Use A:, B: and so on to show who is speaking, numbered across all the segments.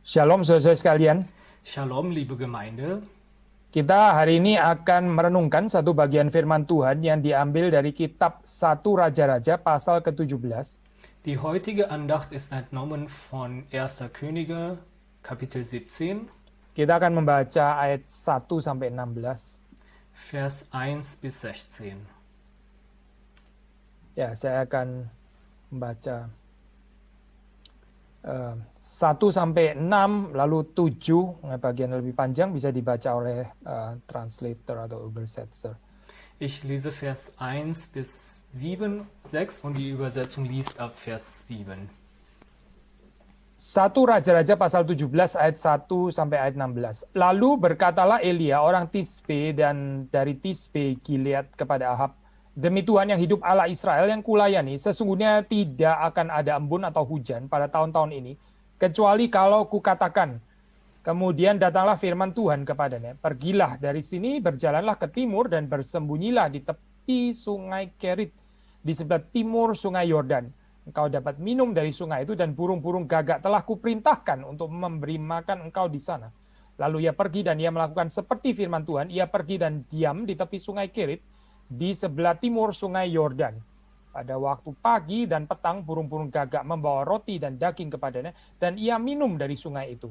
A: Shalom saudara-saudara sekalian.
B: Shalom, liebe Gemeinde.
A: Kita hari ini akan merenungkan satu bagian firman Tuhan yang diambil dari kitab 1 Raja-Raja pasal ke-17.
B: Die heutige Andacht ist entnommen von 1. Könige, Kapitel 17,
A: Kita akan membaca ayat 1 sampai 16.
B: Vers 1 bis 16.
A: Ya, saya akan membaca 1 sampai 6, lalu 7, bagian lebih panjang bisa dibaca oleh translator atau übersetzer.
B: Ich lese Vers 1 bis 7, 6 und die Übersetzung liest ab Vers 7.
A: 1 Raja-Raja pasal 17 ayat 1 sampai ayat 16. Lalu berkatalah Elia orang Tisbe dan dari Tisbe Gilead kepada Ahab, demi Tuhan yang hidup Allah Israel yang kulayani, sesungguhnya tidak akan ada embun atau hujan pada tahun-tahun ini, kecuali kalau kukatakan. Kemudian datanglah firman Tuhan kepadanya, pergilah dari sini, berjalanlah ke timur dan bersembunyilah di tepi sungai Kerit, di sebelah timur sungai Yordan. Engkau dapat minum dari sungai itu dan burung-burung gagak telah kuperintahkan untuk memberi makan engkau di sana. Lalu ia pergi dan ia melakukan seperti firman Tuhan, ia pergi dan diam di tepi sungai Kerit, di sebelah timur sungai Yordan. Pada waktu pagi dan petang burung-burung gagak membawa roti dan daging kepadanya, dan ia minum dari sungai itu.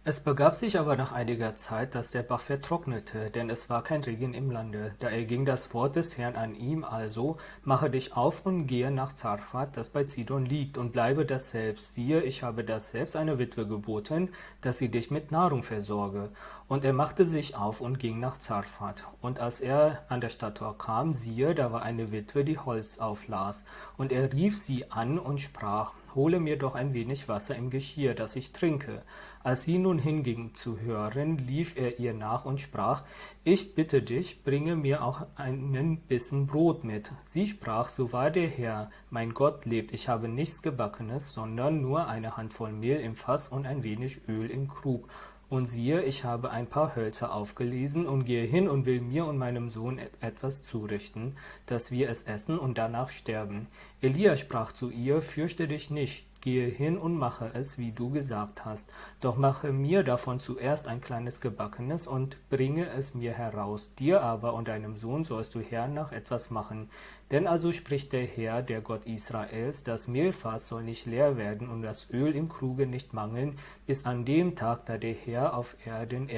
B: Es begab sich aber nach einiger Zeit, dass der Bach vertrocknete, denn es war kein Regen im Lande. Da erging das Wort des Herrn an ihm, also, mache dich auf und gehe nach Zarphath, das bei Zidon liegt, und bleibe daselbst. Siehe, ich habe daselbst eine Witwe geboten, dass sie dich mit Nahrung versorge. Und er machte sich auf und ging nach Zarphath. Und als er an der Stadttor kam, siehe, da war eine Witwe, die Holz auflas. Und er rief sie an und sprach, hole mir doch ein wenig Wasser im Geschirr, dass ich trinke. Als sie nun hinging zu hören, lief er ihr nach und sprach, ich bitte dich, bringe mir auch einen Bissen Brot mit. Sie sprach, so wahr der Herr, mein Gott lebt, ich habe nichts Gebackenes, sondern nur eine Handvoll Mehl im Fass und ein wenig Öl im Krug. Und siehe, ich habe ein paar Hölzer aufgelesen und gehe hin und will mir und meinem Sohn etwas zurichten, dass wir es essen und danach sterben. Elia sprach zu ihr, fürchte dich nicht, gehe hin und mache es, wie du gesagt hast. Doch mache mir davon zuerst ein kleines Gebackenes und bringe es mir heraus. Dir aber und deinem Sohn sollst du hernach etwas machen. Denn also spricht der Herr, der Gott Israels, das Mehlfass soll nicht leer werden und das Öl im Kruge nicht mangeln, bis an dem Tag, da der Herr auf Erden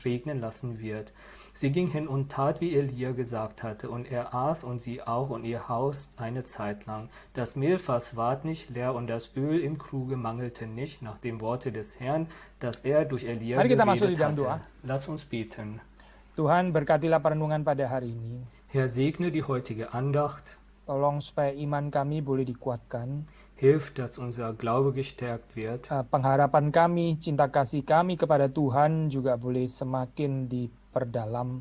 B: regnen lassen wird. Sie ging hin und tat, wie Elia gesagt hatte, und er aß und sie auch und ihr Haus eine Zeit lang. Das Mehlfass ward nicht leer und das Öl im Kruge mangelte nicht, nach dem Worte des Herrn, das er durch Elia
A: Mari kita masuk di
B: geredet
A: dalam doa.
B: hatte. Lass uns beten.
A: Tuhan, berkatilah perenungan pada hari ini.
B: Herr, segne die heutige Andacht.
A: Tolong supaya iman kami boleh dikuatkan.
B: Hilf, dass unser Glaube gestärkt wird.
A: Pengharapan kami, cinta kasih kami kepada Tuhan juga boleh semakin diperdalam.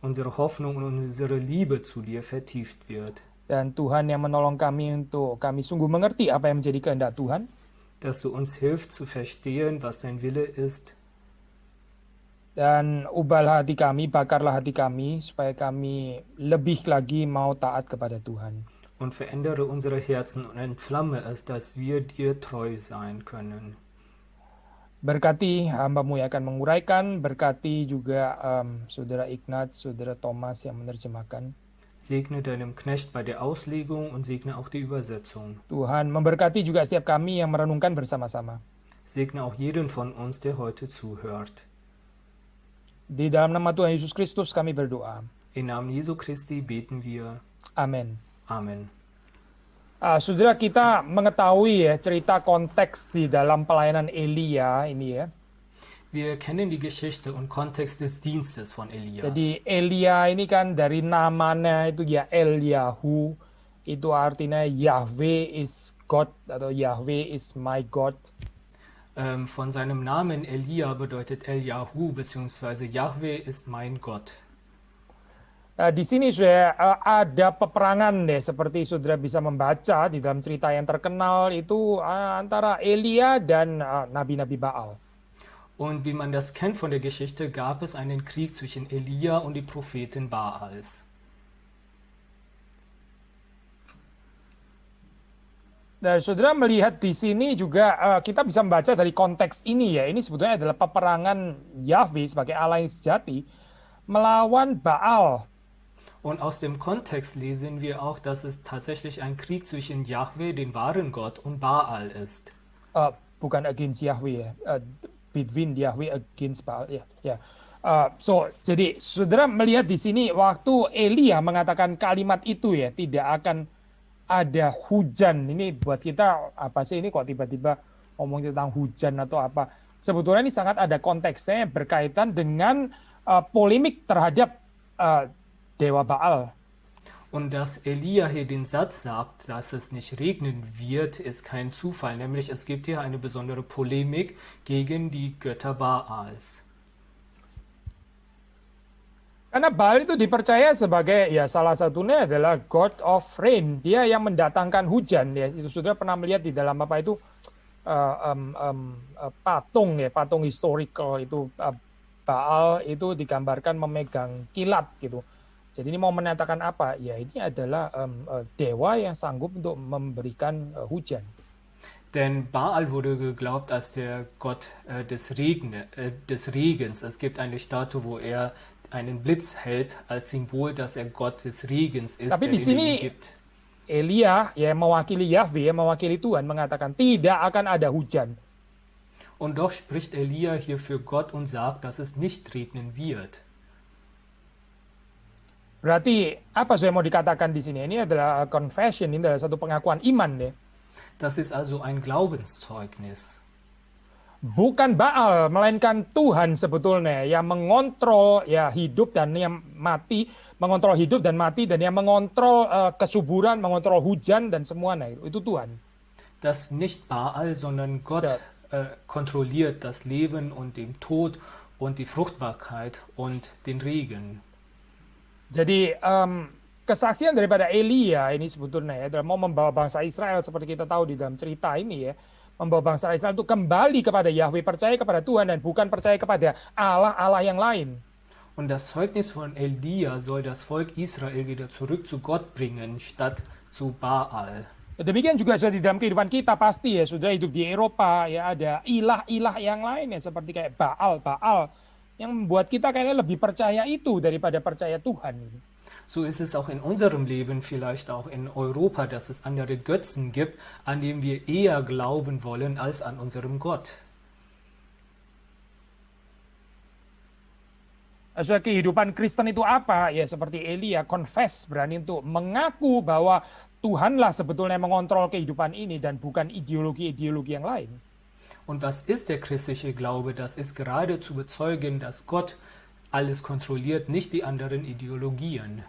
B: Unsere Hoffnung und unsere Liebe zu dir vertieft wird.
A: Dan Tuhan yang menolong kami untuk kami sungguh mengerti apa yang menjadi kehendak Tuhan.
B: Dass du uns hilfst zu verstehen, was dein Wille ist.
A: Dan ubahlah hati kami, bakarlah hati kami, supaya kami lebih lagi mau taat kepada Tuhan.
B: Und verändere unsere Herzen und entflamme es, dass wir dir treu sein können.
A: Berkati hamba-Mu yang akan menguraikan, berkati juga Saudara Ignaz, Saudara Thomas yang menerjemahkan.
B: Segne deinem Knecht bei der Auslegung und segne auch die Übersetzung.
A: Tuhan memberkati juga setiap kami yang merenungkan bersama-sama.
B: Segne auch jeden von uns, der heute zuhört.
A: Di dalam nama Tuhan Yesus Kristus kami berdoa.
B: Im Namen Jesu Christi beten wir.
A: Amin.
B: Amen.
A: Saudara, kita mengetahui ya cerita konteks di dalam pelayanan Elia ini ya.
B: Wir kennen die Geschichte und Kontext des Dienstes von Elia.
A: Jadi Elia ini kan dari namanya itu ya Eliyahu, itu artinya Yahweh is God atau Yahweh is my God.
B: Von seinem Namen Elia bedeutet Eliyahu bzw. Yahweh ist mein Gott.
A: Di sini sudah ada peperangan deh, seperti saudara bisa membaca di dalam cerita yang terkenal itu antara Elia dan nabi-nabi Baal.
B: Und wie man das kennt von der Geschichte, gab es einen Krieg zwischen Elia und die Propheten Baals.
A: Dan saudara melihat di sini juga kita bisa membaca dari konteks ini ya. Ini sebetulnya adalah peperangan Yahweh sebagai Allah yang sejati melawan Baal.
B: Und aus dem Kontext lesen wir auch, dass es tatsächlich ein Krieg zwischen Jahwe, den wahren Gott, und Baal ist.
A: Bukan against Yahweh ya. Between Yahweh against Baal ya. Ya. Jadi saudara melihat di sini waktu Elia mengatakan kalimat itu ya, tidak akan ada hujan. Ini buat kita apa sih ini kok tiba-tiba ngomong tentang hujan atau apa. Sebetulnya ini sangat ada konteksnya berkaitan dengan polemik terhadap Dewa Baal.
B: Und dass Elia hier den Satz sagt, dass es nicht regnen wird, ist kein Zufall. Nämlich es gibt hier eine besondere Polemik gegen die Götter Baals.
A: Karena Baal itu dipercaya sebagai ya salah satunya adalah God of Rain, dia yang mendatangkan hujan ya. Itu sudah pernah melihat di dalam apa itu patung ya, patung historical itu Baal itu digambarkan memegang kilat gitu. Jadi ini mau menyatakan apa? Ya ini adalah dewa yang sanggup untuk memberikan hujan.
B: Denn Baal wurde geglaubt als der Gott des Regens. Es gibt eine Statue, wo er einen Blitz hält als Symbol, dass er Gott des Regens ist,
A: Tapi
B: der
A: di
B: den
A: sini
B: Regen gibt.
A: Elia ya mewakili Yahweh, mewakili Tuhan mengatakan tidak akan ada hujan.
B: Und doch spricht Elia hier für Gott und sagt, dass es nicht regnen wird.
A: Berarti apa saya mau dikatakan di sini? Ini adalah confession, ini adalah satu pengakuan iman deh.
B: Das ist also ein Glaubenszeugnis.
A: Bukan Baal, melainkan Tuhan sebetulnya yang mengontrol ya hidup dan yang mati, mengontrol hidup dan mati, dan yang mengontrol kesuburan, mengontrol hujan dan semuanya. Itu Tuhan.
B: Dass nicht Baal, sondern Gott kontrolliert das Leben und den Tod und die Fruchtbarkeit und den Regen.
A: Jadi kesaksian daripada Elia ini sebetulnya ya, adalah mau membawa bangsa Israel seperti kita tahu di dalam cerita ini ya, membawa bangsa Israel untuk kembali kepada Yahweh, percaya kepada Tuhan dan bukan percaya kepada Allah-Allah yang lain.
B: Und das Zeugnis von Elia soll das Volk Israel wieder zurück zu Gott bringen, statt zu Baal.
A: Demikian juga sudah di dalam kehidupan kita pasti ya, sudah hidup di Eropa ya, ada ilah-ilah yang lain ya, seperti kayak Baal yang membuat kita kayaknya lebih percaya itu daripada percaya Tuhan.
B: So ist es auch in unserem Leben, vielleicht auch in Europa, dass es andere Götzen gibt, an denen wir eher glauben wollen als an unserem Gott.
A: Also kehidupan Kristen itu apa? Ya seperti Elia, confess, berani untuk mengaku bahwa Tuhanlah sebetulnya mengontrol kehidupan ini dan bukan ideologi-ideologi yang lain.
B: Und was ist der christliche Glaube? Das ist gerade zu bezeugen, dass Gott alles kontrolliert, nicht die anderen Ideologien.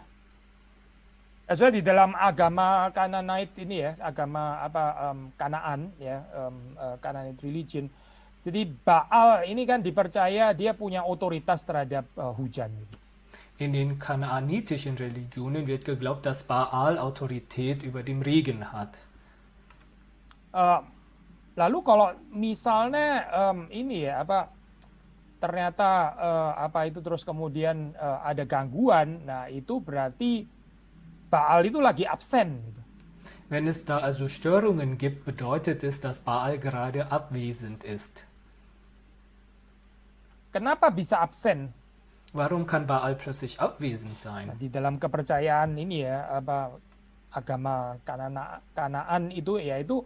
A: Also di dalam agama Canaanite ini ya, agama Kanaan ya, Canaanite religion. Jadi Baal ini kan dipercaya dia punya otoritas terhadap hujan.
B: In den kanaanitischen Religionen wird geglaubt, dass Baal Autorität über dem Regen hat.
A: Lalu kalau misalnya ini ya ternyata apa itu terus kemudian ada gangguan, nah itu berarti Baal itu lagi absen.
B: Wenn es da also Störungen gibt, bedeutet es, dass Baal gerade abwesend ist.
A: Kenapa bisa absen?
B: Warum kann Baal plötzlich abwesend sein?
A: Nah, di dalam kepercayaan ini ya, agama Kanaan itu yaitu,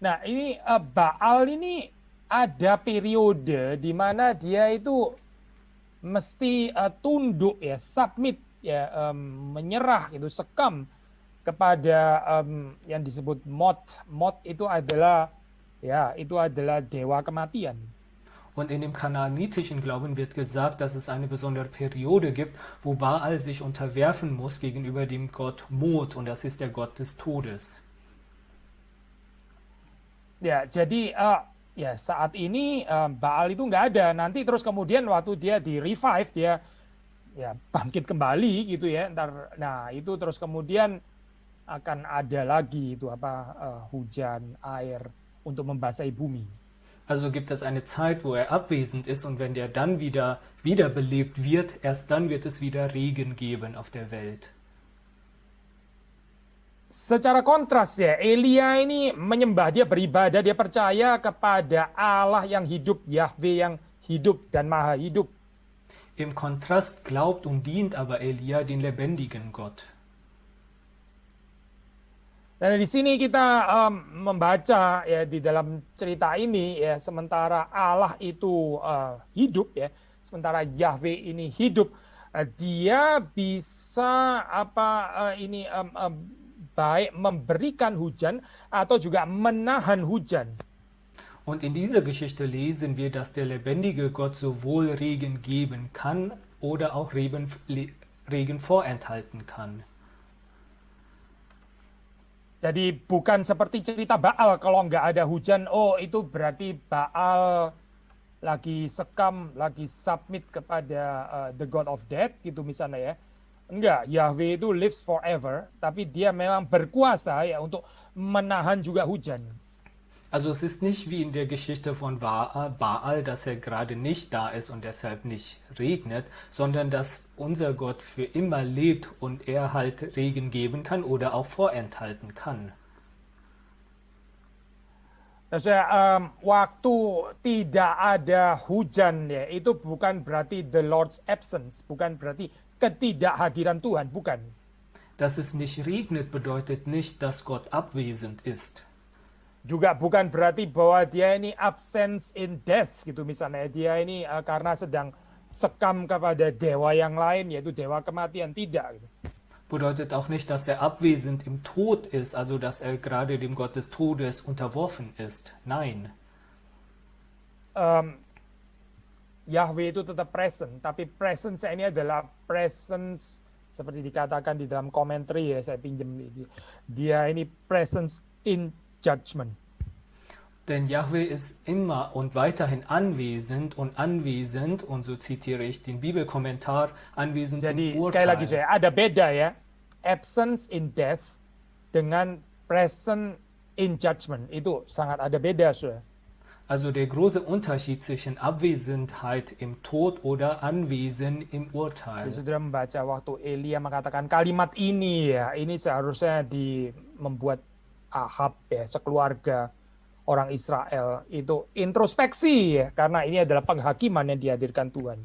A: nah ini Baal ini ada periode di mana dia itu mesti tunduk ya, submit ya, menyerah gitu, sekam kepada yang disebut Mot. Mot itu adalah dewa kematian.
B: Und in dem kanaanitischen Glauben wird gesagt, dass es eine besondere Periode gibt, wo Baal sich unterwerfen muss gegenüber dem Gott Mot, und das ist der Gott des Todes.
A: Ya, jadi ya saat ini Baal itu nggak ada. Nanti terus kemudian waktu dia di revive, dia ya bangkit kembali gitu ya. Nah itu terus kemudian akan ada lagi itu hujan, air untuk membasahi bumi.
B: Also gibt es eine Zeit, wo er abwesend ist, und wenn der dann wieder wiederbelebt wird, erst dann wird es wieder Regen geben auf der Welt.
A: Secara kontras ya, Elia ini menyembah, dia beribadah, dia percaya kepada Allah yang hidup, Yahweh yang hidup dan maha hidup.
B: Im Kontrast glaubt und dient aber Elia den lebendigen Gott.
A: Dan di sini kita membaca ya di dalam cerita ini ya, sementara Allah itu hidup ya, sementara Yahweh ini hidup, dia bisa baik memberikan hujan atau juga menahan hujan.
B: Und in dieser Geschichte lesen wir, dass der lebendige Gott sowohl Regen geben kann oder auch Regen vorenthalten kann.
A: Jadi bukan seperti cerita Baal, kalau nggak ada hujan, oh itu berarti Baal lagi sekam, lagi submit kepada the God of Death gitu misalnya ya. Enggak, Yahweh itu lives forever, tapi dia memang berkuasa ya untuk menahan juga hujan.
B: Also es ist nicht wie in der Geschichte von Baal, dass er gerade nicht da ist und deshalb nicht regnet, sondern dass unser Gott für immer lebt und er halt Regen geben kann oder auch vorenthalten kann.
A: Waktu tidak ada hujan ya, itu bukan berarti the Lord's absence, bukan berarti ketidakhadiran Tuhan, bukan.
B: Dass es nicht regnet, bedeutet nicht, dass Gott abwesend ist.
A: Juga bukan berarti bahwa dia ini absence in death gitu misalnya, dia ini karena sedang sekam kepada dewa yang lain, yaitu dewa kematian, tidak gitu.
B: Bedeutet auch nicht, dass er abwesend im Tod ist, also dass er gerade dem Gott des Todes unterworfen ist. Nein.
A: Yahweh itu tetap present, tapi presence ini adalah presence seperti dikatakan di dalam commentary ya, saya pinjam dia ini presence in judgment.
B: Denn Yahweh ist immer und weiterhin anwesend und so zitiere ich den Bibelkommentar, anwesend
A: Jadi
B: im
A: sekali lagi
B: Urteil.
A: saya ada beda ya, absence in death dengan present in judgment, itu sangat ada beda saudara.
B: Also der große Unterschied zwischen Abwesenheit im Tod oder Anwesen im Urteil.
A: Jadi saudara membaca waktu Elia mengatakan kalimat ini ya, ini seharusnya membuat Ahab ya, sekeluarga orang Israel itu introspeksi ya, karena ini adalah penghakiman yang dihadirkan Tuhan.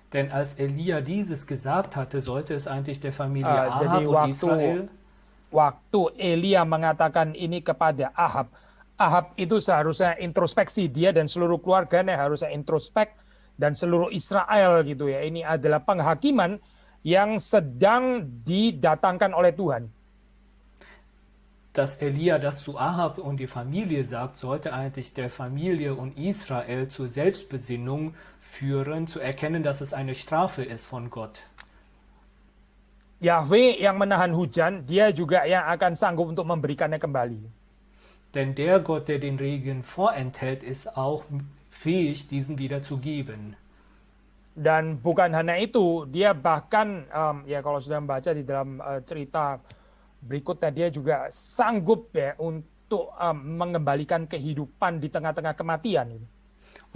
B: Denn als Elia dieses gesagt hatte, sollte es eigentlich der Familie
A: Jadi
B: Ahab und Israel.
A: waktu Elia mengatakan ini kepada Ahab, Ahab itu seharusnya introspeksi, dia dan seluruh keluarganya harusnya introspek, dan seluruh Israel gitu ya. Ini adalah penghakiman yang sedang didatangkan oleh Tuhan.
B: Dass Elia das zu Ahab und die Familie sagt, sollte eigentlich der Familie und Israel zur Selbstbesinnung führen, zu erkennen, dass es eine Strafe ist von Gott.
A: Yahweh yang menahan hujan, dia juga yang akan sanggup untuk memberikannya kembali.
B: Denn der Gott, der den Regen vorenthält, ist auch fähig, diesen wieder zu geben.
A: Dan bukan hanya itu, dia bahkan ya kalau sudah membaca di dalam cerita berikutnya, dia juga sanggup ya untuk mengembalikan kehidupan di tengah-tengah kematian.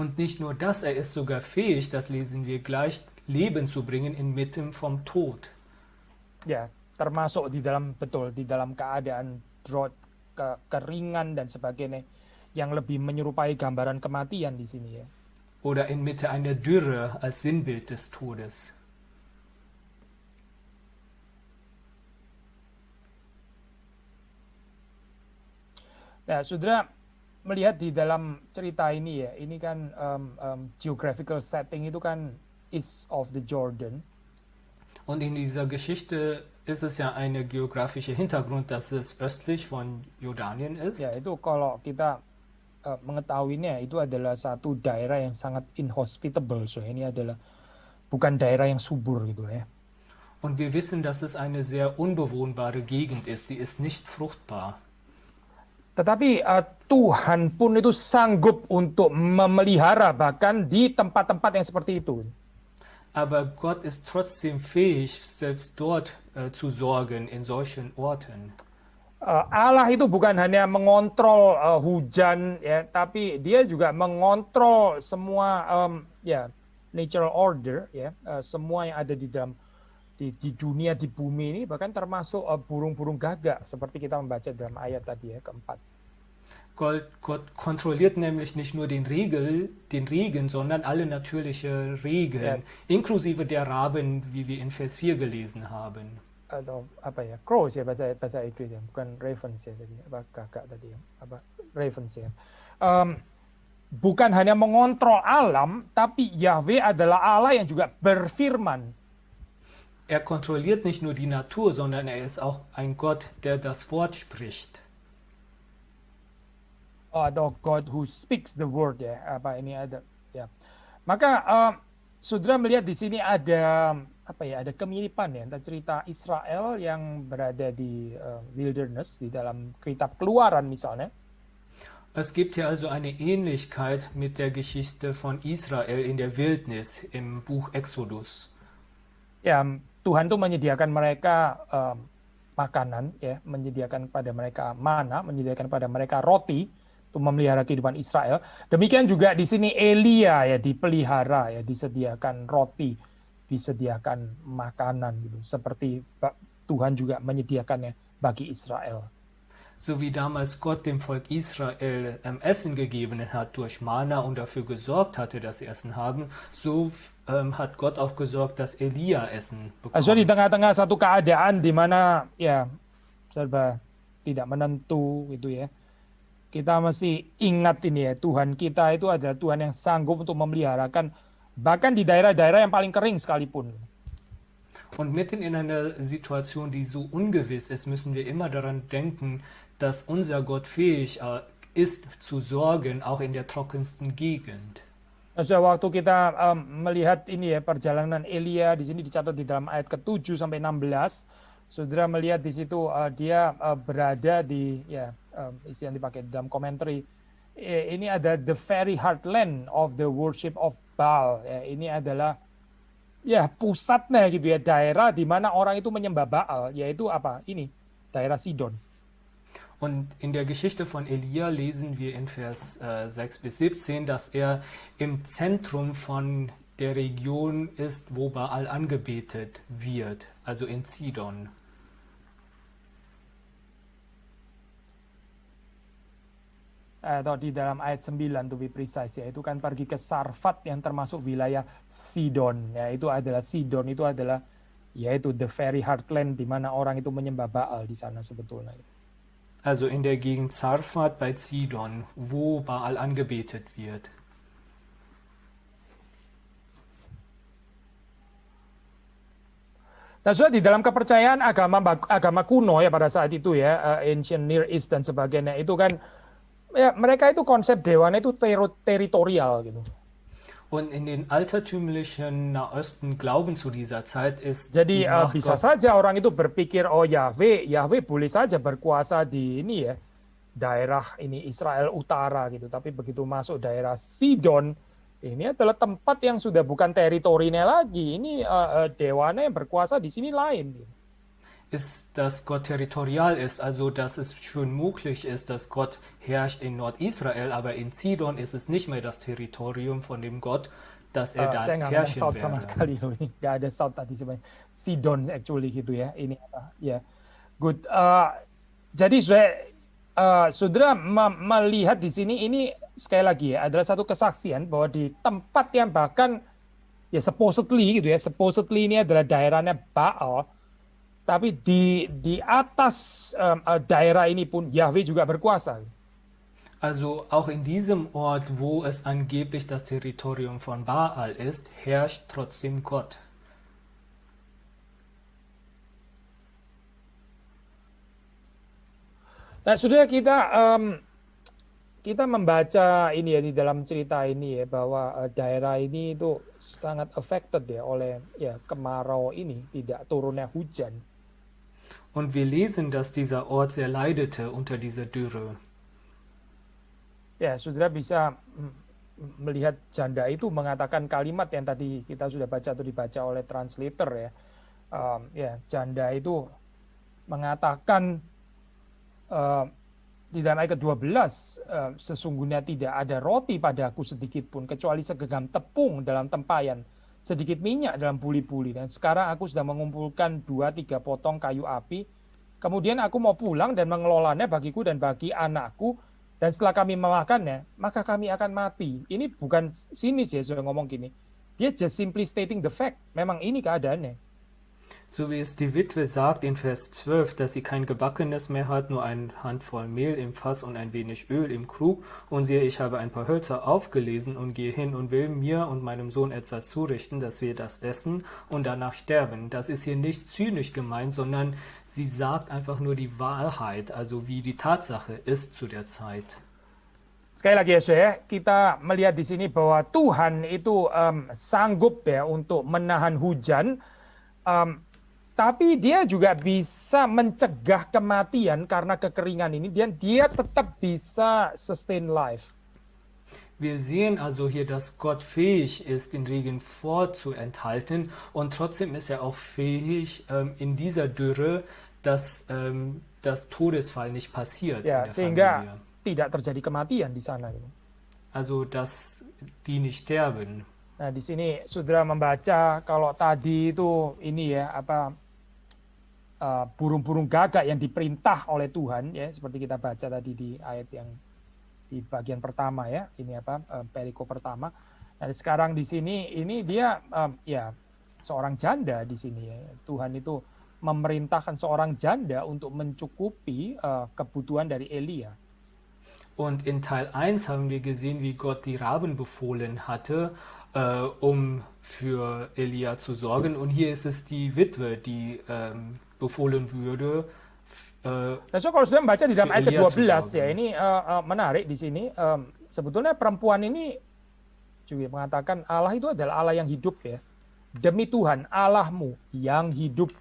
B: Und nicht nur das, er ist sogar fähig, das lesen wir gleich, Leben zu bringen inmitten vom Tod.
A: Ya, termasuk di dalam keadaan drought, kekeringan dan sebagainya, yang lebih menyerupai gambaran kematian di sini ya.
B: Oder inmitten einer Dürre als Sinnbild des Todes.
A: Nah, saudara melihat di dalam cerita ini ya, ini kan geographical setting itu kan east of the Jordan.
B: Und in dieser Geschichte ist es ja eine geografische Hintergrund, dass es östlich von Jordanien ist.
A: Ya, itu kalau kita mengetahuinya, itu adalah satu daerah yang sangat inhospitable. So, ini adalah bukan daerah yang subur gitu ya.
B: Und wir wissen, dass es eine sehr unbewohnbare Gegend ist, die ist nicht fruchtbar.
A: Tetapi Tuhan pun itu sanggup untuk memelihara bahkan di tempat-tempat yang seperti itu.
B: Aber Gott ist trotzdem fähig, selbst dort zu sorgen, in solchen Orten.
A: Allah itu bukan hanya mengontrol hujan ya, tapi dia juga mengontrol semua ya natural order ya, semua yang ada di dalam di dunia, di bumi ini, bahkan termasuk burung-burung gagak seperti kita membaca dalam ayat tadi ya keempat.
B: Gott kontrolliert nämlich nicht nur den Regen, sondern alle natürliche
A: Ya,
B: Regeln, inklusive der Raben, wie wir in Vers 4 gelesen haben.
A: atau apa ya, crows ya bahasa Inggris ya, bukan ravens ya tadi, apa gagak tadi ya, apa ravens ya. Bukan hanya mengontrol alam, tapi Yahweh adalah Allah yang juga berfirman.
B: Er kontrolliert nicht nur die Natur, sondern er ist auch ein Gott, der das Wort spricht.
A: Atau God who speaks the word ya, apa ini ada ya. Maka saudara melihat di sini ada apa ya, ada kemiripan ya antara cerita Israel yang berada di wilderness di dalam kitab Keluaran misalnya.
B: Es gibt hier also eine Ähnlichkeit mit der Geschichte von Israel in der Wildnis im Buch Exodus.
A: Ya, Tuhan tuh menyediakan mereka makanan ya, menyediakan pada mereka mana, menyediakan pada mereka roti untuk memelihara kehidupan Israel. Demikian juga di sini Elia ya dipelihara ya, disediakan roti, disediakan makanan gitu. Seperti Tuhan juga menyediakannya bagi Israel.
B: So wie damals Gott dem Volk Israel Essen gegeben hat durch Mana und dafür gesorgt hatte, dass sie Essen haben, so hat Gott auch gesorgt, dass Elia Essen
A: So di
B: bekommt.
A: tengah-tengah satu keadaan di mana ya serba tidak menentu gitu ya. Kita mesti ingat ini ya, Tuhan kita itu adalah Tuhan yang sanggup untuk memeliharakan bahkan di daerah-daerah yang paling kering sekalipun.
B: Und mitten in einer Situation, die so ungewiss ist, müssen wir immer daran denken, dass unser Gott fähig ist zu sorgen, auch in der trockensten Gegend.
A: So, waktu kita melihat ini ya perjalanan Elia di sini dicatat di dalam ayat ke-7 sampai 16, saudara melihat di situ dia berada di ya istilah yang dipakai dalam commentary, ini ada the very heartland of the worship of Baal. Ya, ini adalah ya pusatnya gitu ya, daerah di mana orang itu menyembah Baal, yaitu apa? Ini daerah Sidon.
B: Und in der Geschichte von Elia lesen wir in Vers 6 bis 17, dass er im Zentrum von der Region ist, wo Baal angebetet wird, also in Sidon.
A: Atau di dalam ayat 9 to be precise ya, itu kan pergi ke Sarfat yang termasuk wilayah Sidon ya, itu adalah Sidon, itu adalah yaitu the very heartland di mana orang itu menyembah Baal di sana sebetulnya.
B: Also in der Gegend Zarfat bei Sidon, wo Baal angebetet wird.
A: Nah, sudah di dalam kepercayaan agama kuno ya pada saat itu ya, ancient Near East dan sebagainya, itu kan ya mereka itu konsep dewanya itu teritorial gitu.
B: Und in den altertümlichen Nahosten Glauben zu dieser Zeit ist
A: Jadi
B: die Macht
A: bisa
B: Gott,
A: saja orang itu berpikir oh Yahweh boleh saja berkuasa di ini ya daerah ini Israel Utara gitu, tapi begitu masuk daerah Sidon ini adalah tempat yang sudah bukan teritorinya lagi, ini dewanya yang berkuasa di sini lain. Gitu.
B: ist, dass Gott territorial ist, also dass es schon möglich ist, dass Gott herrscht in Nordisrael, aber in Sidon ist es nicht mehr das Territorium von dem Gott, dass er da
A: Saya nggak ngomong
B: herrschen
A: South sama
B: werde.
A: sekali loh, ini nggak ada South tadi sebenarnya, Sidon actually gitu ya, ini apa ya good. Jadi saudara melihat di sini ini sekali lagi ya adalah satu kesaksian bahwa di tempat yang bahkan ya supposedly gitu ya, supposedly ini adalah daerahnya Baal, tapi di atas daerah ini pun Yahweh juga berkuasa.
B: Also auch in diesem Ort, wo es angeblich das Territorium von Baal ist, herrscht trotzdem Gott.
A: Nah, saudara kita membaca ini ya di dalam cerita ini ya bahwa daerah ini itu sangat affected ya oleh ya kemarau ini, tidak turunnya hujan.
B: Und wir lesen, dass dieser Ort sehr leidete unter dieser Dürre.
A: Ya, saudara bisa melihat janda itu mengatakan kalimat yang tadi kita sudah baca atau dibaca oleh translator ya. Ya, janda itu mengatakan di dalam ayat ke-12, sesungguhnya tidak ada roti padaku sedikit pun kecuali segenggam tepung dalam tempayan sedikit minyak dalam buli-buli. Dan sekarang aku sudah mengumpulkan 2-3 potong kayu api. Kemudian aku mau pulang dan mengelolanya bagiku dan bagi anakku. Dan setelah kami memakannya, maka kami akan mati. Ini bukan sinis ya, sudah ngomong gini. Dia just simply stating the fact. Memang ini keadaannya.
B: So wie es die Witwe sagt in Vers 12, dass sie kein Gebackenes mehr hat, nur eine Handvoll Mehl im Fass und ein wenig Öl im Krug. Und siehe, ich habe ein paar Hölzer aufgelesen und gehe hin und will mir und meinem Sohn etwas zurichten, dass wir das essen und danach sterben. Das ist hier nicht zynisch gemeint, sondern sie sagt einfach nur die Wahrheit, also wie die Tatsache ist zu der Zeit.
A: Sekali lagi ya, saudara, kita melihat di sini bahwa Tuhan itu sanggup ya untuk menahan hujan. Tapi dia juga bisa mencegah kematian karena kekeringan ini, dan dia tetap bisa sustain life.
B: Wir sehen also hier, dass Gott fähig ist, den Regen vorzuenthalten, und trotzdem ist er auch fähig, in dieser Dürre, dass das Todesfall nicht passiert
A: Ya,
B: in der
A: sehingga
B: Familie.
A: tidak terjadi kematian di sana.
B: Also, dass die nicht sterben.
A: Nah, di sini saudara membaca kalau tadi itu ini ya burung-burung gagak yang diperintah oleh Tuhan ya, seperti kita baca tadi di ayat yang di bagian pertama ya, ini perikop pertama. Nah, sekarang di sini ini dia ya seorang janda di sini ya. Tuhan itu memerintahkan seorang janda untuk mencukupi kebutuhan dari Elia.
B: Und in Teil 1 haben wir gesehen, wie Gott die Raben befohlen hatte, um für Elia zu sorgen. Und hier ist es die Witwe, die befohlen würde.
A: Nah, so kalau sudah membaca di dalam ayat
B: Elia
A: ke-12
B: zu
A: ya,
B: sorgen.
A: ini menarik di sini. Sebetulnya perempuan ini juga mengatakan Allah itu adalah Allah yang hidup ya. Demi Tuhan Allahmu yang hidup.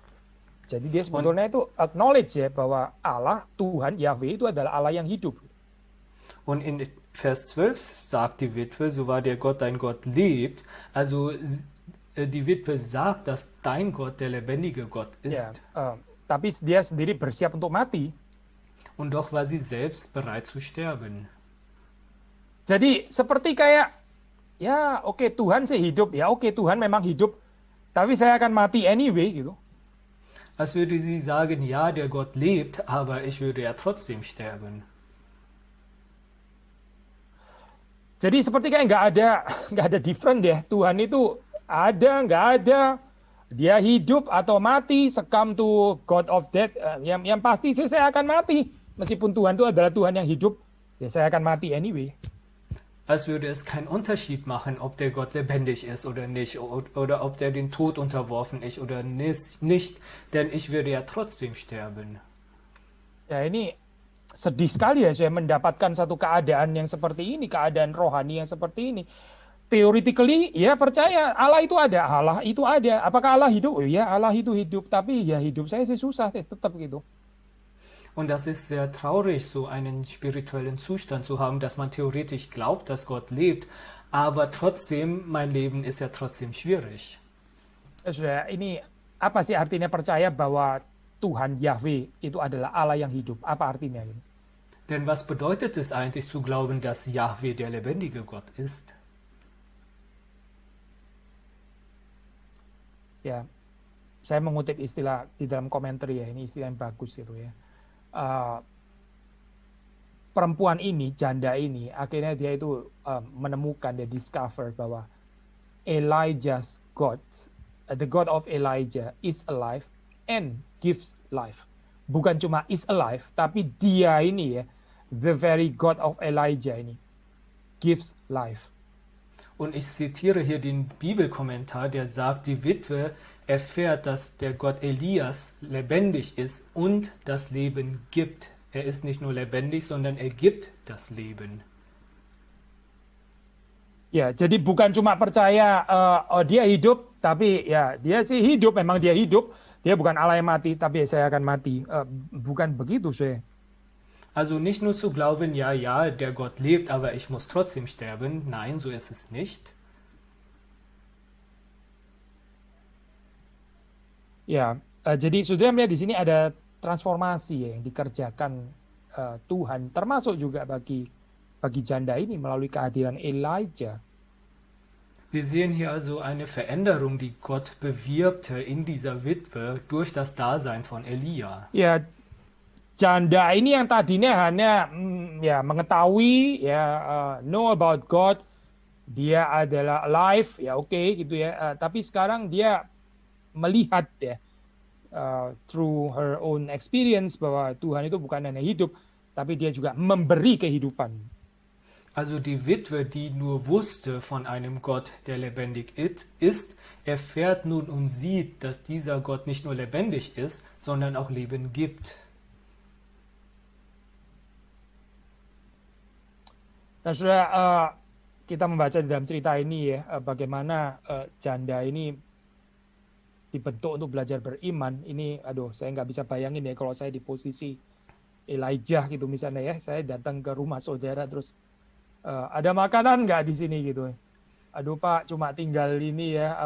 A: Jadi dia sebetulnya itu acknowledge ya bahwa Allah, Tuhan, Yahweh itu adalah Allah yang hidup.
B: Und in Vers 12 sagt die Witwe, so wahr der Gott dein Gott lebt. Also die Witwe sagt, dass dein Gott der lebendige Gott
A: Ya,
B: ist.
A: tapi dia sendiri bersiap untuk mati.
B: Und doch war sie selbst bereit zu sterben.
A: Jadi seperti kayak ya oke, Tuhan sih hidup ya, oke Tuhan memang hidup, tapi saya akan mati anyway gitu.
B: Als würde sie sagen, ja, der Gott lebt, aber ich würde ja trotzdem sterben.
A: Jadi seperti kayak nggak ada different ya. Tuhan itu ada nggak ada, dia hidup atau mati, succumb to God of death. Yang pasti sih saya akan mati, meskipun Tuhan itu adalah Tuhan yang hidup, ya saya akan mati anyway.
B: Als würde es keinen Unterschied machen, ob der Gott lebendig ist oder nicht, oder ob der den Tod unterworfen ist oder nicht, denn ich würde ja trotzdem sterben.
A: Ya ini sedih sekali ya saya mendapatkan satu keadaan yang seperti ini, keadaan rohani yang seperti ini. Theoretically ya percaya Allah itu ada, Allah itu ada. Apakah Allah hidup? Oh ya Allah itu hidup, tapi ya hidup saya sih susah tetap gitu.
B: Und das ist sehr traurig, so einen spirituellen Zustand zu haben, dass man theoretisch glaubt, dass Gott lebt, aber trotzdem, mein Leben ist ja trotzdem schwierig.
A: Ya sudah, ini apa sih artinya percaya bahwa Tuhan Yahweh itu adalah Allah yang hidup? Apa artinya ini?
B: Denn was bedeutet es eigentlich zu glauben, dass Yahweh der lebendige Gott ist?
A: Ya, saya mengutip istilah di dalam komentar ya, ini istilah yang bagus gitu ya. Perempuan ini, janda ini, akhirnya dia itu menemukan, dia discover bahwa Elijah's God, the God of Elijah is alive and gives life. Bukan cuma is alive, tapi dia ini ya, the very God of Elijah ini, gives life.
B: Und ich zitiere hier den Bibelkommentar, der sagt, die Witwe erfährt, dass der Gott Elias lebendig ist und das Leben gibt. Er ist nicht nur lebendig, sondern er gibt das Leben.
A: Ya, jadi bukan cuma percaya dia hidup, tapi ya dia sih hidup, memang dia hidup. Dia bukan Allah yang mati, tapi saya akan mati. Bukan begitu, saya.
B: Also nicht nur zu glauben, ja, ja, der Gott lebt, aber ich muss trotzdem sterben. Nein, so ist es nicht.
A: Ya, jadi saudara melihat di sini ada transformasi ya, yang dikerjakan Tuhan, termasuk juga bagi janda ini melalui kehadiran Elijah.
B: Wir sehen hier also eine Veränderung, die Gott bewirkte in dieser Witwe durch das Dasein von Elia.
A: Ya, janda ini yang tadinya hanya ya mengetahui ya know about God, dia adalah alive ya oke gitu ya. Tapi sekarang dia melihat ya through her own experience bahwa Tuhan itu bukan hanya hidup, tapi dia juga memberi kehidupan.
B: Also die Witwe, die nur wusste von einem Gott, der lebendig ist, erfährt nun und sieht, dass dieser Gott nicht nur lebendig ist, sondern auch Leben gibt.
A: Nah, sudah kita membaca di dalam cerita ini ya, bagaimana janda ini dibentuk untuk belajar beriman. Ini, aduh, saya nggak bisa bayangin ya kalau saya di posisi Elijah gitu misalnya ya, saya datang ke rumah saudara terus ada makanan nggak di sini gitu. Aduh Pak, cuma tinggal ini ya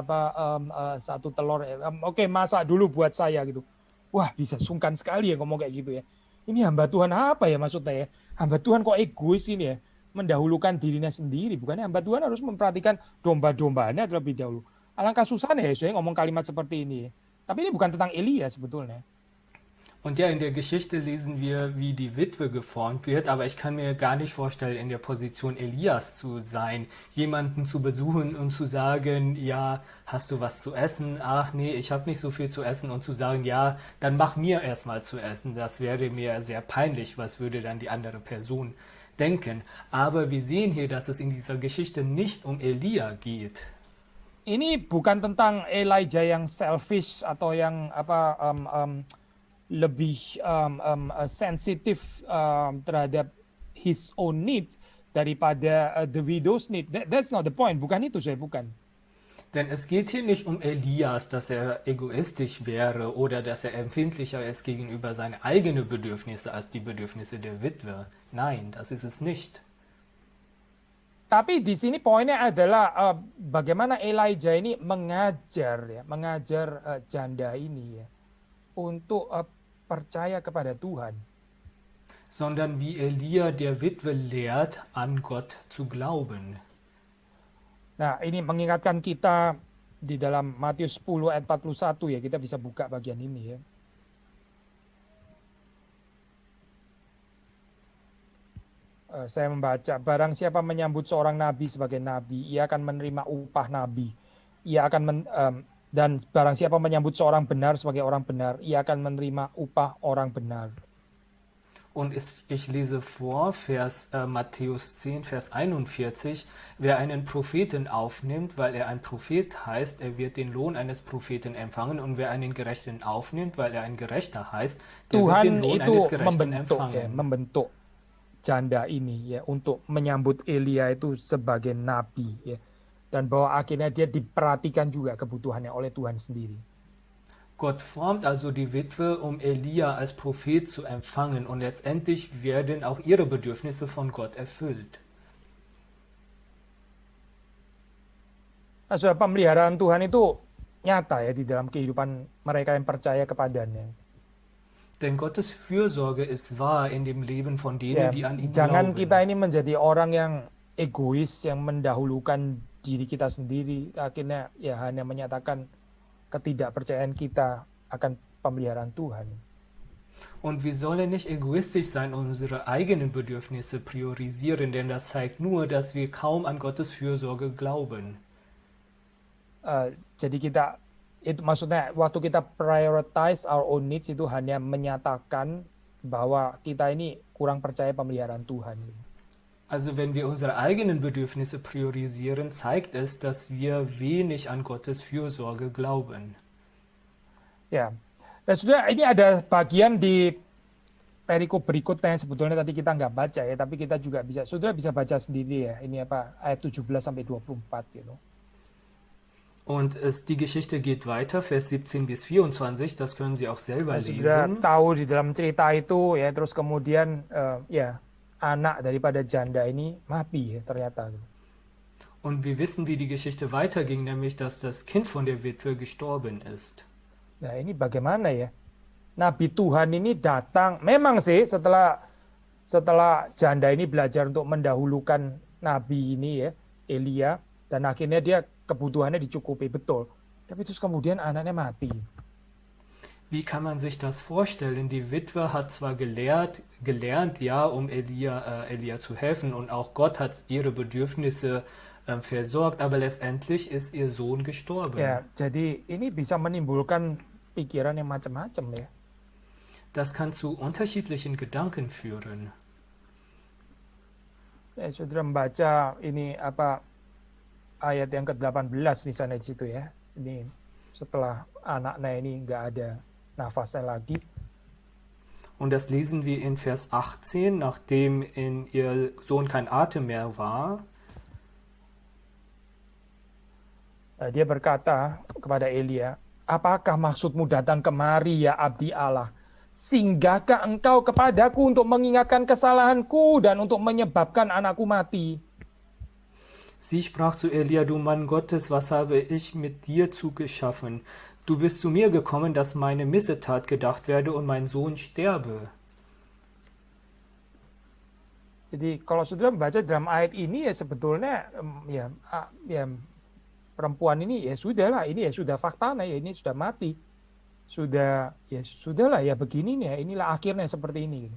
A: satu telur. Oke, masak dulu buat saya gitu. Wah, bisa sungkan sekali ya ngomong kayak gitu ya. Ini hamba Tuhan apa ya maksudnya ya? Hamba Tuhan kok egois ini ya? Mendahulukan dirinya sendiri. Bukannya hamba Tuhan harus memperhatikan domba-dombanya terlebih dahulu. Alangkah susahnya ya saya ngomong kalimat seperti ini ya. Tapi ini bukan tentang Elia sebetulnya.
B: Und ja, in der Geschichte lesen wir, wie die Witwe geformt wird, aber ich kann mir gar nicht vorstellen, in der Position Elias zu sein, jemanden zu besuchen und zu sagen, ja, hast du was zu essen? Ach nee, ich habe nicht so viel zu essen und zu sagen, ja, dann mach mir erstmal zu essen. Das wäre mir sehr peinlich, was würde dann die andere Person denken. Aber wir sehen hier, dass es in dieser Geschichte nicht um Elia geht.
A: Ini bukan tentang Elijah yang selfish atau yang lebih sensitif terhadap his own needs daripada the widow's need. That's not the point. Bukan itu, saya bukan.
B: Denn es geht hier nicht um Elias, dass er egoistisch wäre oder dass er empfindlicher ist gegenüber seinen eigenen Bedürfnisse als die Bedürfnisse der Witwe. Nein, das ist es nicht.
A: Tapi di sini poinnya adalah bagaimana Elijah ini mengajar janda ini ya untuk percaya kepada Tuhan.
B: Sondern wie Elia der Witwe lehrt, an Gott zu glauben.
A: Nah, ini mengingatkan kita di dalam Matius 10 ayat 41 ya, kita bisa buka bagian ini ya. Saya membaca, barang siapa menyambut seorang nabi sebagai nabi, ia akan menerima upah nabi. Ia akan dan barang siapa menyambut seorang benar sebagai orang benar, ia akan menerima upah orang benar.
B: Und ich lese vor, Matthäus 10, Vers 41, wer einen Propheten aufnimmt, weil er ein Prophet heißt, er wird den Lohn eines Propheten empfangen, und wer einen Gerechten aufnimmt, weil er ein Gerechter heißt, der wird den Lohn eines Gerechten empfangen.
A: Membentuk janda ini ya untuk menyambut Elia itu sebagai nabi ya. Dan bahwa akhirnya dia diperhatikan juga kebutuhannya oleh Tuhan sendiri.
B: Gott formt also die Witwe, um Elia als Prophet zu empfangen, und letztendlich werden auch ihre Bedürfnisse von Gott erfüllt.
A: Also pemeliharaan Tuhan itu nyata ya di dalam kehidupan mereka yang percaya kepadanya.
B: Denn Gottes Fürsorge ist wahr in dem Leben von denen,
A: Ya,
B: die an ihn
A: jangan
B: glauben.
A: kita ini menjadi orang yang egois, yang mendahulukan diri kita sendiri, akhirnya ya hanya menyatakan ketidakpercayaan kita akan pemeliharaan Tuhan.
B: Und wir sollen nicht egoistisch sein und unsere eigenen Bedürfnisse priorisieren, denn das zeigt nur, dass wir kaum an Gottes Fürsorge glauben.
A: Jadi kita, itu maksudnya waktu kita prioritize our own needs itu hanya menyatakan bahwa kita ini kurang percaya pemeliharaan Tuhan.
B: Also wenn wir unsere eigenen Bedürfnisse priorisieren, zeigt es, dass wir wenig an Gottes Fürsorge glauben.
A: Ya, dan sudah ini ada bagian di perikop berikutnya yang sebetulnya tadi kita nggak baca ya, tapi kita juga sudah bisa baca sendiri ya. Ini ayat 17 sampai 24 gitu.
B: Und die Geschichte geht weiter, Vers 17 bis 24, das können Sie auch selber
A: Sudah
B: lesen.
A: tahu di dalam cerita itu ya, terus kemudian anak daripada janda ini mati ya ternyata.
B: Und wir wissen, wie die Geschichte weiterging, nämlich dass das Kind von der Witwe gestorben ist.
A: Nah ini bagaimana ya? Nabi Tuhan ini datang, memang sih setelah janda ini belajar untuk mendahulukan nabi ini ya, Elia, Dan akhirnya dia kebutuhannya dicukupi, betul. Tapi terus kemudian anaknya mati.
B: Wie kann man sich das vorstellen? Die Witwe hat zwar gelernt, ja, um Elia zu helfen und auch Gott hat ihre Bedürfnisse versorgt, aber letztendlich ist ihr Sohn gestorben.
A: Ya, jadi ini bisa menimbulkan pikiran yang macam-macam ya.
B: Das kann zu unterschiedlichen Gedanken führen.
A: Saudara membaca ini ayat yang ke-18 misalnya di situ ya. Ini setelah anaknya ini nggak ada nafasnya lagi.
B: Und das lesen wir in Vers 18, nachdem in ihr Sohn kein Atem mehr war.
A: Dia berkata kepada Elia, apakah maksudmu datang kemari ya abdi Allah? Singgahkah engkau kepadaku untuk mengingatkan kesalahanku dan untuk menyebabkan anakku mati?
B: Sie sprach zu Elia, du Mann Gottes, was habe ich mit dir zugeschaffen? Du bist zu mir gekommen, dass meine Missetat gedacht werde und mein Sohn sterbe.
A: Jadi kalau saudara membaca dalam ayat ini ya sebetulnya perempuan ini ya sudahlah, ini ya sudah faktanya ya ini sudah mati. Sudahlah ya begini nih ya, inilah akhirnya seperti ini.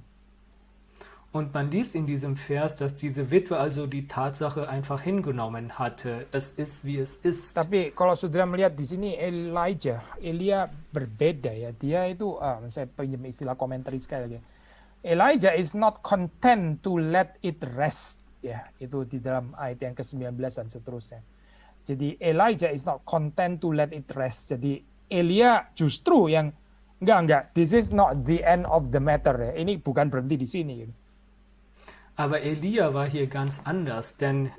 B: Und man liest in diesem Vers, dass diese Witwe also die Tatsache einfach hingenommen hatte. Es ist, wie es ist.
A: Tapi kalau saudara melihat di sini Elia berbeda ya. Dia itu, saya pinjam istilah komentari sekali lagi. Elijah is not content to let it rest. Ya, itu di dalam ayat yang ke-19 dan seterusnya. Jadi Elijah is not content to let it rest. Jadi Elia justru yang enggak, this is not the end of the matter ya. Ini bukan berhenti di sini. Gitu.
B: Aber Elia war hier ganz anders, denn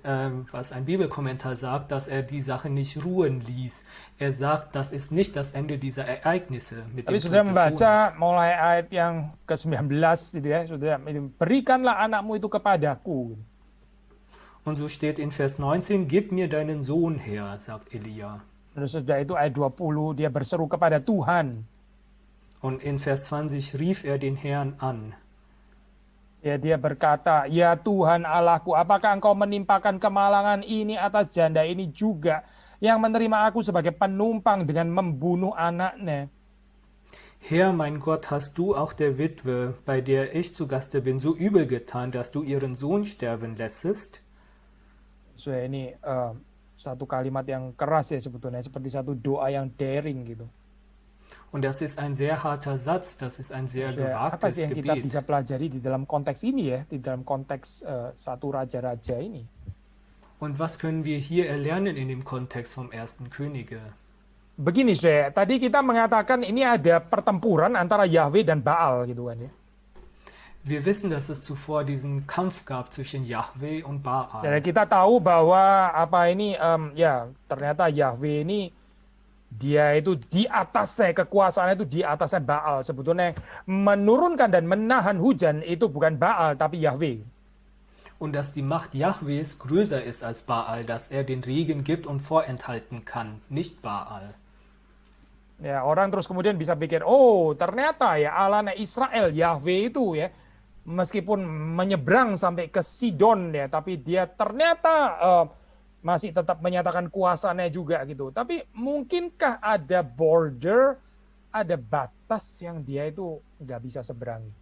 B: was ein Bibelkommentar sagt, dass er die Sache nicht ruhen ließ. Er sagt, das ist nicht das Ende dieser Ereignisse mit dem
A: Tapi sudah
B: Tod des
A: membaca
B: Sohnes.
A: mulai ayat yang ke-19 gitu ya, sudah berikanlah anakmu itu kepadaku.
B: Und so steht in Vers 19, gib mir deinen Sohn her, sagt Elia.
A: Terus sudah itu ayat 20 dia berseru kepada Tuhan.
B: Und in Vers 20 rief er den Herrn an.
A: Ya, dia berkata, ya Tuhan Allahku, apakah engkau menimpakan kemalangan ini atas janda ini juga yang menerima aku sebagai penumpang dengan membunuh anaknya?
B: Herr, mein Gott, hast du auch der Witwe, bei der ich zu Gaste bin, so übel getan, dass du ihren Sohn sterben lässest?
A: So, ini satu kalimat yang keras ya sebetulnya, seperti satu doa yang daring gitu.
B: Und das ist ein sehr harter Satz, das ist ein sehr
A: Apa
B: gewagtes
A: sih yang kita
B: Gebet.
A: bisa pelajari di dalam konteks ini ya, di dalam konteks satu raja-raja ini?
B: Und was können wir hier erlernen in dem Kontext vom ersten Könige?
A: Begini saya, tadi kita mengatakan ini ada pertempuran antara Yahweh dan Baal gitu kan ya.
B: Wir wissen, dass es zuvor diesen Kampf gab zwischen Yahweh und
A: Dan
B: Baal.
A: kita tahu bahwa ternyata Yahweh ini dia itu di atasnya, kekuasaannya itu di atasnya Baal. Sebetulnya menurunkan dan menahan hujan itu bukan Baal tapi Yahweh.
B: Und dass die Macht Jahwes größer ist als Baal, dass er den Regen gibt und vorenthalten kann, nicht Baal.
A: Ya, orang terus kemudian bisa pikir, oh ternyata ya Allahnya Israel, Yahweh itu ya, meskipun menyeberang sampai ke Sidon ya, tapi dia ternyata masih tetap menyatakan kuasanya juga gitu. Tapi mungkinkah ada border, ada batas yang dia itu nggak bisa seberangi?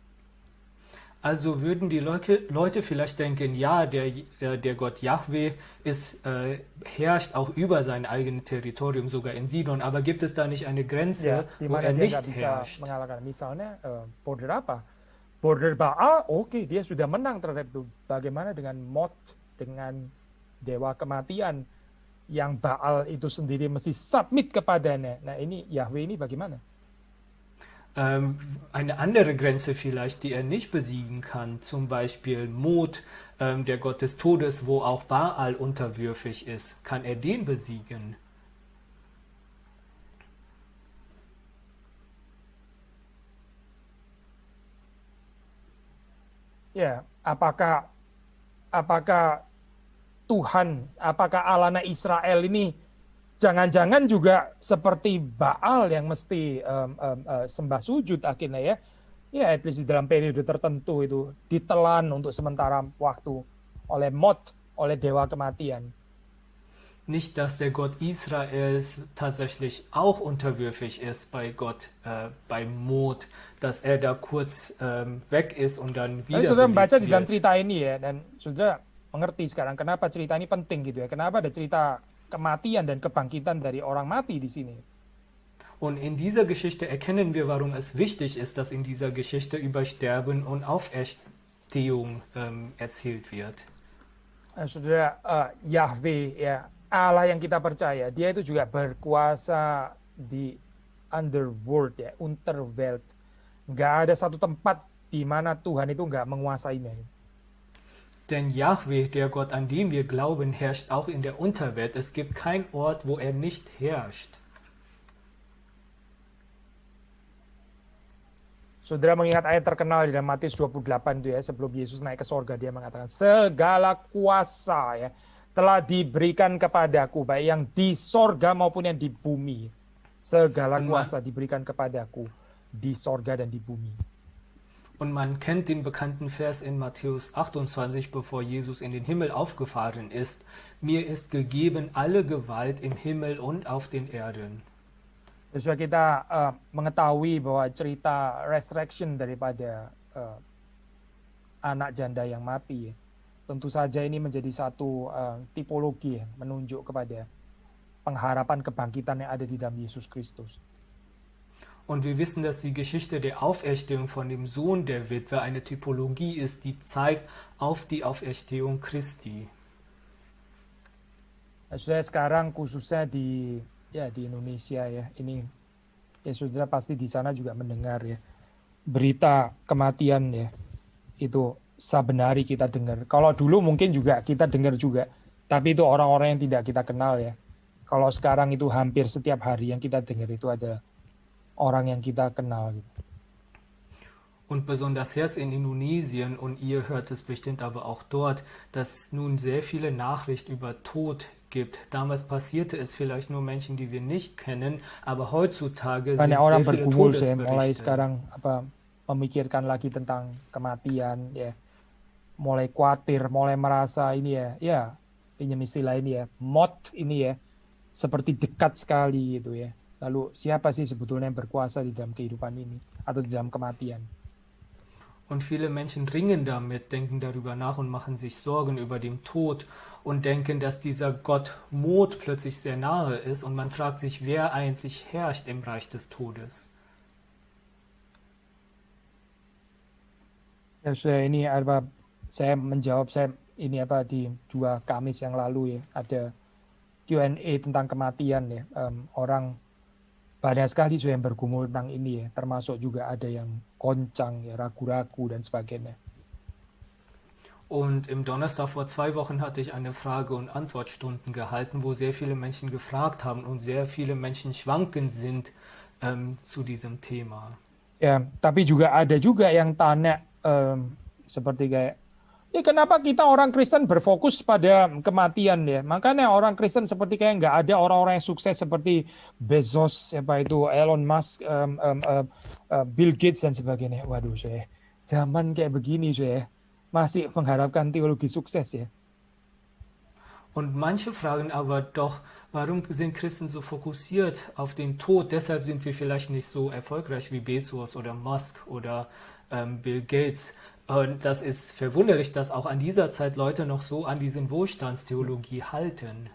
B: Also würden die Leute vielleicht denken, ja, der Gott Jahwe herrscht auch über sein eigenes Territorium, sogar in Sidon, aber gibt es da nicht eine Grenze,
A: Di
B: wo
A: mana
B: er
A: dia
B: nicht
A: nggak bisa
B: herrscht?
A: mengalahkan. Misalnya border apa? Border Baal, oke, dia sudah menang terhadap itu. Bagaimana dengan Mot, dengan dewa kematian yang Baal itu sendiri mesti submit kepadanya. Nah ini Yahweh ini bagaimana?
B: Eine andere Grenze vielleicht, die er nicht besiegen kann, zum Beispiel Mot, der Gott des Todes, wo auch Baal unterwürfig ist, kann er den besiegen?
A: Ya, apakah Tuhan, apakah Allahnya Israel ini jangan-jangan juga seperti Baal yang mesti sembah sujud akhirnya ya. Ya, at least di dalam periode tertentu itu ditelan untuk sementara waktu oleh Mot, oleh dewa kematian.
B: Nicht, dass der Gott Israels tatsächlich auch unterwürfig ist bei Gott, beim Mod, dass er da kurz weg ist und dann
A: Tapi saudara membaca
B: wiederbelebt
A: di dalam
B: wird.
A: cerita ini ya, dan saudara mengerti sekarang kenapa cerita ini penting gitu ya. Kenapa ada cerita kematian dan kebangkitan dari orang mati di sini.
B: Und in dieser Geschichte erkennen wir, warum es wichtig ist, dass in dieser Geschichte über Sterben und Auferstehung erzählt wird.
A: Saudara, Yahweh ya, Allah yang kita percaya, dia itu juga berkuasa di underworld ya, unterwelt. Nggak ada satu tempat di mana Tuhan itu nggak menguasainya.
B: Denn Yahweh, der Gott, an den wir glauben, herrscht auch in der Unterwelt. Es gibt keinen Ort, wo er nicht herrscht.
A: Saudara mengingat ayat terkenal di dalam Matius 28 itu ya, sebelum Yesus naik ke sorga, dia mengatakan, segala kuasa ya telah diberikan kepadaku, baik yang di sorga maupun yang di bumi. Segala kuasa diberikan kepadaku di sorga dan di bumi.
B: Und man kennt den bekannten Vers in Matthäus 28, bevor Jesus in den Himmel aufgefahren ist. Mir ist gegeben alle Gewalt im Himmel und auf den Erden.
A: Sesuai kita mengetahui bahwa cerita resurrection daripada anak janda yang mati, tentu saja ini menjadi satu tipologi menunjuk kepada pengharapan kebangkitan yang ada di dalam Yesus Kristus.
B: Und wir wissen, dass die Geschichte der Auferstehung von dem Sohn der Witwe eine Typologie ist, die zeigt auf die Auferstehung Christi.
A: Saudara, sekarang khususnya di Indonesia ya, ini ya saudara pasti di sana juga mendengar ya berita kematian ya, itu saben hari kita dengar. Kalau dulu mungkin juga kita dengar juga, tapi itu orang-orang yang tidak kita kenal ya. Kalau sekarang itu hampir setiap hari yang kita dengar itu ada orang yang kita kenal gitu.
B: Und besonders jetzt in Indonesien, und ihr hört es bestimmt aber auch dort, dass nun sehr viele Nachrichten über Tod gibt. Damals passierte es vielleicht nur Menschen, die wir nicht kennen, aber heutzutage sind
A: Banyak orang
B: sehr viele
A: bergumul saya mulai
B: Todesberichte.
A: sekarang memikirkan lagi tentang kematian ya. Mulai khawatir, mulai merasa ini ya pinjam istilah ini ya, maut ini ya seperti dekat sekali gitu ya. Lalu siapa sih sebetulnya yang berkuasa di dalam kehidupan ini atau di dalam kematian?
B: Und viele Menschen ringen damit, denken darüber nach und machen sich Sorgen über den Tod und denken, dass dieser Gott Mod plötzlich sehr nahe ist und man fragt sich, wer eigentlich herrscht im Reich des Todes.
A: Ya ini saya menjawab di 2 Kamis yang lalu ya, ada Q&A tentang kematian ya. Orang banyak sekali yang bergumul tentang ini ya, termasuk juga ada yang goncang ya, ragu-ragu dan sebagainya.
B: Und im Donnerstag vor 2 Wochen hatte ich eine Frage- und Antwortstunden gehalten, wo sehr viele Menschen gefragt haben und sehr viele Menschen schwankend sind zu diesem Thema.
A: Ya, tapi juga ada juga yang tanya seperti kayak, ya kenapa kita orang Kristen berfokus pada kematian ya? Makanya orang Kristen seperti kayak nggak ada orang-orang yang sukses seperti Bezos, Elon Musk, Bill Gates dan sebagainya. Waduh, saya zaman kayak begini saya masih mengharapkan teologi sukses ya.
B: Und manche fragen aber doch, warum sind Christen so fokussiert auf den Tod? Deshalb sind wir vielleicht nicht so erfolgreich wie Bezos oder Musk oder Bill Gates. Und das ist verwunderlich, dass auch an dieser Zeit Leute noch so an diesen Wohlstandstheologie halten.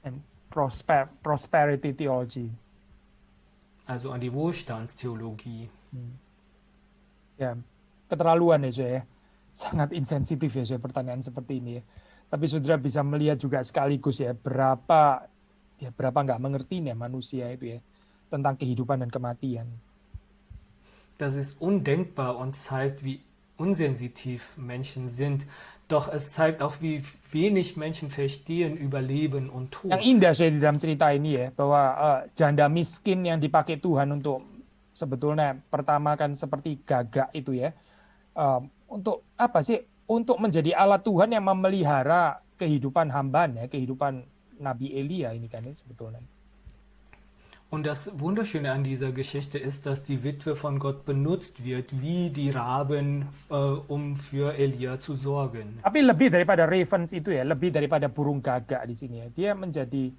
A: And prosperity theology.
B: Also an die Wohlstandstheologie.
A: Ya, keterlaluan ya saya. Sangat insensitif ya saya pertanyaan seperti ini ya. Tapi saudara bisa melihat juga sekaligus ya berapa nggak mengerti nih manusia itu ya tentang kehidupan dan kematian.
B: Das ist undenkbar und zeigt, wie unsensitiv Menschen sind. Doch es zeigt auch, wie wenig Menschen verstehen über Leben und Tod.
A: Yang indah saya di dalam cerita ini ya, bahwa janda miskin yang dipakai Tuhan untuk sebetulnya pertama kan seperti gagak itu ya. Untuk apa sih? Untuk menjadi alat Tuhan yang memelihara kehidupan hambanya, kehidupan Nabi Elia ini kan ya sebetulnya.
B: Und das Wunderschöne an dieser Geschichte ist, dass die Witwe von Gott benutzt wird, wie die Raben, um für Elia zu sorgen.
A: Tapi lebih daripada ravens itu ya, lebih daripada burung gagak di sini ya. Dia menjadi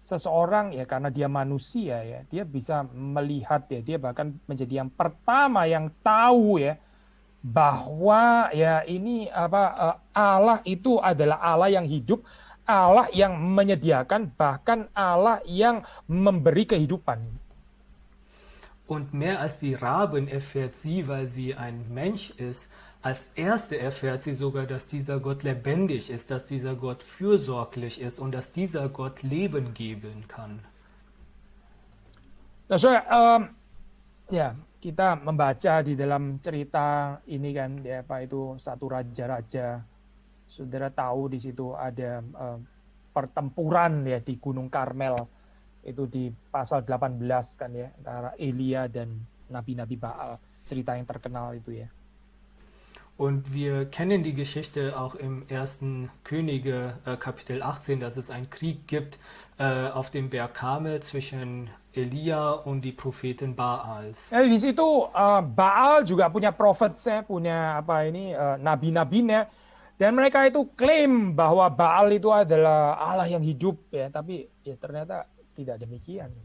A: seseorang ya karena dia manusia ya, dia bisa melihat ya, dia bahkan menjadi yang pertama yang tahu ya bahwa ya ini Allah itu adalah Allah yang hidup, Allah yang menyediakan, bahkan Allah yang memberi kehidupan.
B: Und mehr als die Raben erfährt sie, weil sie ein Mensch ist, als erste erfährt sie sogar, dass dieser Gott lebendig ist, dass dieser Gott fürsorglich ist und dass dieser Gott Leben geben kann.
A: Nah, ya kita membaca di dalam cerita ini kan, ya apa itu satu raja-raja. Saudara tahu di situ ada pertempuran ya di Gunung Karmel, itu di pasal 18 kan ya, antara Elia dan nabi-nabi Baal, cerita yang terkenal itu ya.
B: Und wir kennen die Geschichte auch im 1. Könige Kapitel 18, dass es einen Krieg gibt auf dem Berg Karmel zwischen Elia und die Propheten Baals.
A: Di situ Baal juga punya prophetnya, punya nabi-nabinya, dan mereka itu klaim bahwa Baal itu adalah Allah yang hidup ya, tapi ya ternyata tidak demikian.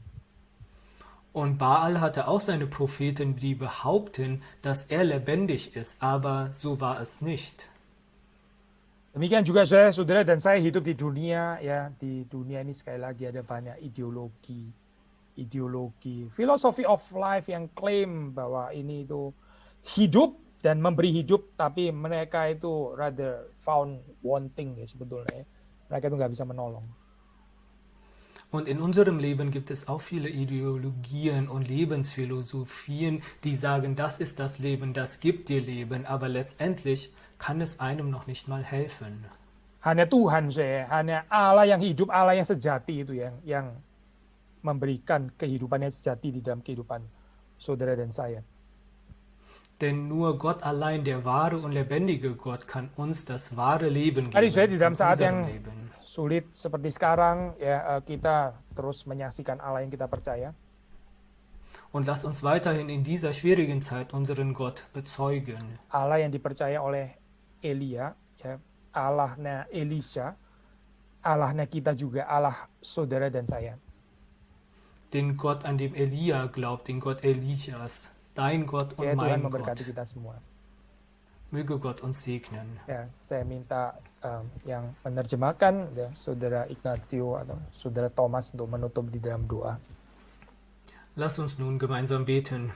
B: Und Baal hatte auch seine Propheten, die behaupten, dass er lebendig ist, aber so war es nicht.
A: Demikian juga saudara dan saya hidup di dunia ya, di dunia ini sekali lagi ada banyak ideologi, philosophy of life yang klaim bahwa ini itu hidup dan memberi hidup, tapi mereka itu rather found wanting ya sebetulnya. Mereka itu nggak bisa menolong.
B: Und in unserem Leben gibt es auch viele Ideologien und Lebensphilosophien, die sagen, das ist das Leben, das gibt dir Leben, aber letztendlich kann es einem noch nicht mal helfen.
A: Hanya Tuhan hanya Allah yang hidup, Allah yang sejati itu yang memberikan kehidupan yang sejati di dalam kehidupan saudara dan saya.
B: Denn nur Gott allein, der wahre und lebendige Gott, kann uns das wahre Leben geben.
A: Tadi saya di dalam saat yang
B: Leben.
A: Sulit seperti sekarang ya, kita terus menyaksikan Allah yang kita percaya.
B: Und lasst uns weiterhin in dieser schwierigen Zeit unseren Gott bezeugen.
A: Allah yang dipercaya oleh Elia, ya, Allahnya Elisha, Allahnya kita juga, Allah saudara dan saya.
B: Den Gott, an dem Elia glaubt, den Gott Elias, dein Gott und
A: Ya, Tuhan
B: mein
A: memberkati
B: Gott.
A: kita semua.
B: Möge Gott uns segnen.
A: Ya, saya minta yang menerjemahkan ya, saudara Ignacio atau saudara Thomas untuk menutup di dalam doa.
B: Lass uns nun gemeinsam beten.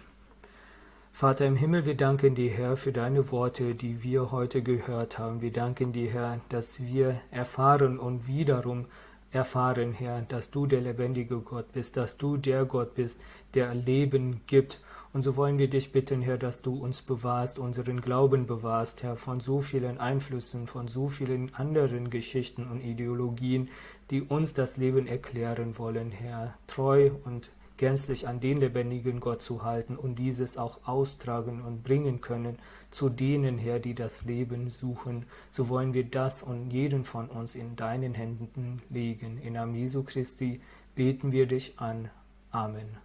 B: Vater im Himmel, wir danken dir, Herr, für deine Worte, die wir heute gehört haben. Wir danken dir, Herr, dass wir erfahren und wiederum erfahren, Herr, dass du der lebendige Gott bist, dass du der Gott bist, der Leben gibt. Und so wollen wir dich bitten, Herr, dass du uns bewahrst, unseren Glauben bewahrst, Herr, von so vielen Einflüssen, von so vielen anderen Geschichten und Ideologien, die uns das Leben erklären wollen, Herr, treu und gänzlich an den lebendigen Gott zu halten und dieses auch austragen und bringen können zu denen, Herr, die das Leben suchen. So wollen wir das und jeden von uns in deinen Händen legen. In Namen Jesu Christi beten wir dich an. Amen.